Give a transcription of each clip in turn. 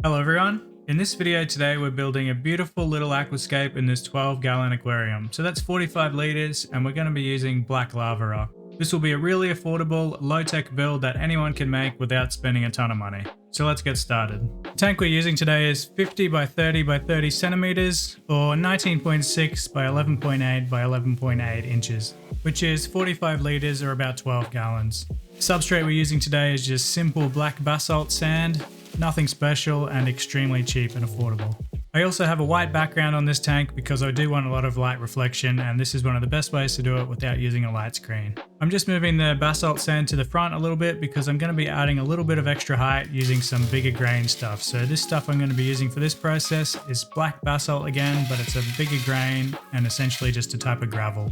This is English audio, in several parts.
Hello everyone. In this video today we're building a beautiful little aquascape in this 12-gallon aquarium. So that's 45 liters and we're going to be using black lava rock. This will be a really affordable, low-tech build that anyone can make without spending a ton of money. So let's get started. The tank we're using today is 50 by 30 by 30 centimeters or 19.6 by 11.8 by 11.8 inches, which is 45 liters or about 12 gallons. The substrate we're using today is just simple black basalt sand. Nothing special and extremely cheap and affordable. I also have a white background on this tank because I do want a lot of light reflection, and this is one of the best ways to do it without using a light screen. I'm just moving the basalt sand to the front a little bit because I'm going to be adding a little bit of extra height using some bigger grain stuff. So this stuff I'm going to be using for this process is black basalt again, but it's a bigger grain and essentially just a type of gravel.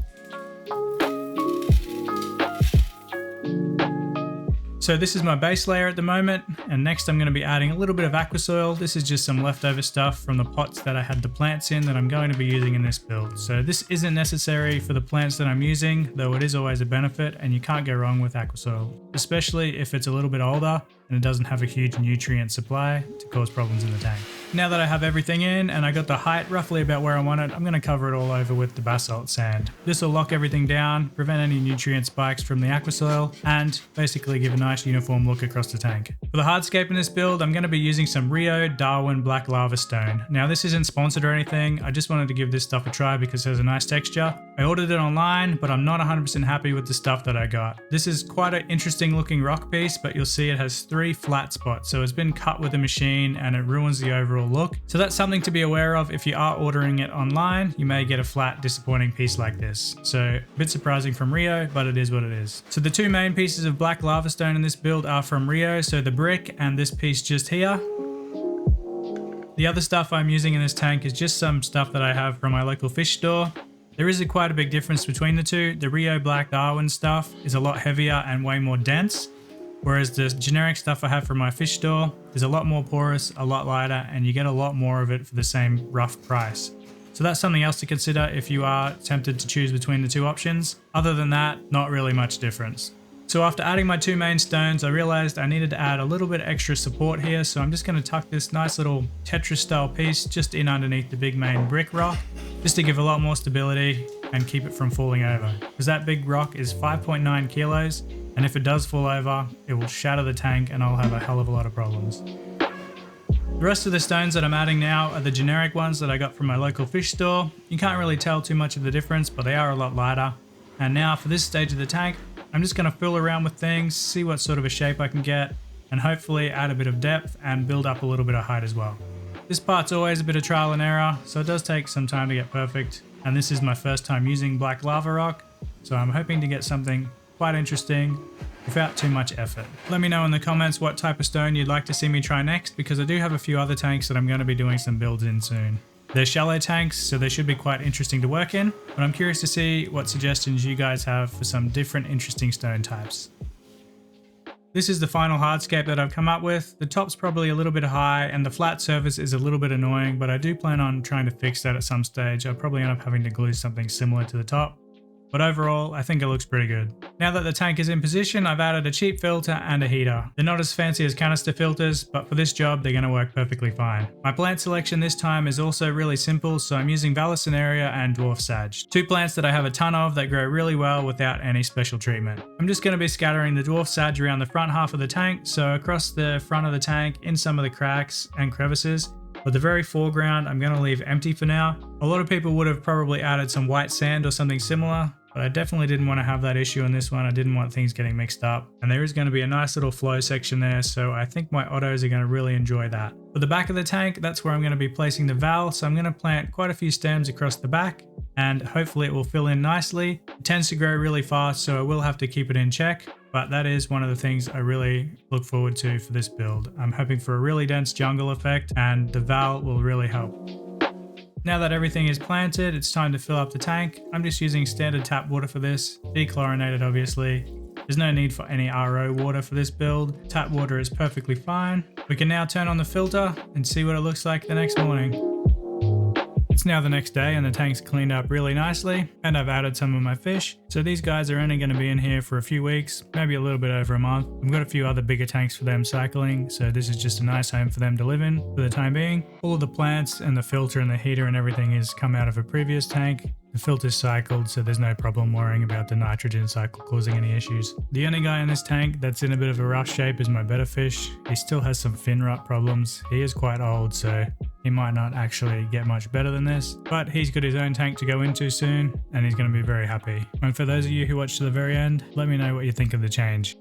So this is my base layer at the moment, and next I'm going to be adding a little bit of aquasoil. This is just some leftover stuff from the pots that I had the plants in that I'm going to be using in this build. So this isn't necessary for the plants that I'm using, though it is always a benefit, and you can't go wrong with aquasoil, especially if it's a little bit older and it doesn't have a huge nutrient supply to cause problems in the tank. Now that I have everything in and I got the height roughly about where I want it, I'm going to cover it all over with the basalt sand. This will lock everything down, prevent any nutrient spikes from the aquasoil, and basically give a nice uniform look across the tank. For the hardscape in this build, I'm going to be using some Darwin black lava stone. Now this isn't sponsored or anything, I just wanted to give this stuff a try because it has a nice texture. I ordered it online, but I'm not 100% happy with the stuff that I got. This is quite an interesting looking rock piece, but you'll see it has 3 flat spots, so it's been cut with a machine and it ruins the overall look. So that's something to be aware of. If you are ordering it online, you may get a flat, disappointing piece like this. So a bit surprising from Rio, but it is what it is. So the 2 main pieces of black lava stone in this build are from Rio, so the brick and this piece just here. The other stuff I'm using in this tank is just some stuff that I have from my local fish store. There is quite a big difference between the two. The Rio Black Darwin stuff is a lot heavier and way more dense, whereas the generic stuff I have from my fish store is a lot more porous, a lot lighter, and you get a lot more of it for the same rough price. So that's something else to consider if you are tempted to choose between the 2 options. Other than that, not really much difference. So after adding my 2 main stones, I realized I needed to add a little bit extra support here, so I'm just going to tuck this nice little Tetris style piece just in underneath the big main brick rock, just to give a lot more stability and keep it from falling over. Because that big rock is 5.9 kilos, and if it does fall over, it will shatter the tank and I'll have a hell of a lot of problems. The rest of the stones that I'm adding now are the generic ones that I got from my local fish store. You can't really tell too much of the difference, but they are a lot lighter. And now for this stage of the tank, I'm just going to fill around with things, see what sort of a shape I can get, and hopefully add a bit of depth and build up a little bit of height as well. This part's always a bit of trial and error, so it does take some time to get perfect, and this is my first time using black lava rock, so I'm hoping to get something quite interesting without too much effort. Let me know in the comments what type of stone you'd like to see me try next, because I do have a few other tanks that I'm going to be doing some builds in soon. They're shallow tanks, so they should be quite interesting to work in, but I'm curious to see what suggestions you guys have for some different interesting stone types. This is the final hardscape that I've come up with. The top's probably a little bit high and the flat surface is a little bit annoying, but I do plan on trying to fix that at some stage. I'll probably end up having to glue something similar to the top. But overall, I think it looks pretty good. Now that the tank is in position, I've added a cheap filter and a heater. They're not as fancy as canister filters, but for this job, they're going to work perfectly fine. My plant selection this time is also really simple, so I'm using Vallisneria and Dwarf Sage. 2 plants that I have a ton of that grow really well without any special treatment. I'm just going to be scattering the Dwarf Sage around the front half of the tank, so across the front of the tank, in some of the cracks and crevices. But the very foreground, I'm going to leave empty for now. A lot of people would have probably added some white sand or something similar, but I definitely didn't want to have that issue in this one. I didn't want things getting mixed up. And there is going to be a nice little flow section there, so I think my ottos are going to really enjoy that. For the back of the tank, that's where I'm going to be placing the val, so I'm going to plant quite a few stems across the back, and hopefully it will fill in nicely. It tends to grow really fast, so I will have to keep it in check. But that is one of the things I really look forward to for this build. I'm hoping for a really dense jungle effect, and the val will really help. Now that everything is planted, it's time to fill up the tank. I'm just using standard tap water for this, dechlorinated obviously. There's no need for any RO water for this build. Tap water is perfectly fine. We can now turn on the filter and see what it looks like the next morning. It's now the next day and the tank's cleaned up really nicely, and I've added some of my fish. So these guys are only going to be in here for a few weeks, maybe a little bit over a month. I've got a few other bigger tanks for them cycling, so this is just a nice home for them to live in for the time being. All of the plants and the filter and the heater and everything has come out of a previous tank. The filter's cycled, so there's no problem worrying about the nitrogen cycle causing any issues. The only guy in this tank that's in a bit of a rough shape is my betta fish. He still has some fin rot problems. He is quite old, so he might not actually get much better than this, but he's got his own tank to go into soon, and he's going to be very happy. And for those of you who watched to the very end, let me know what you think of the change.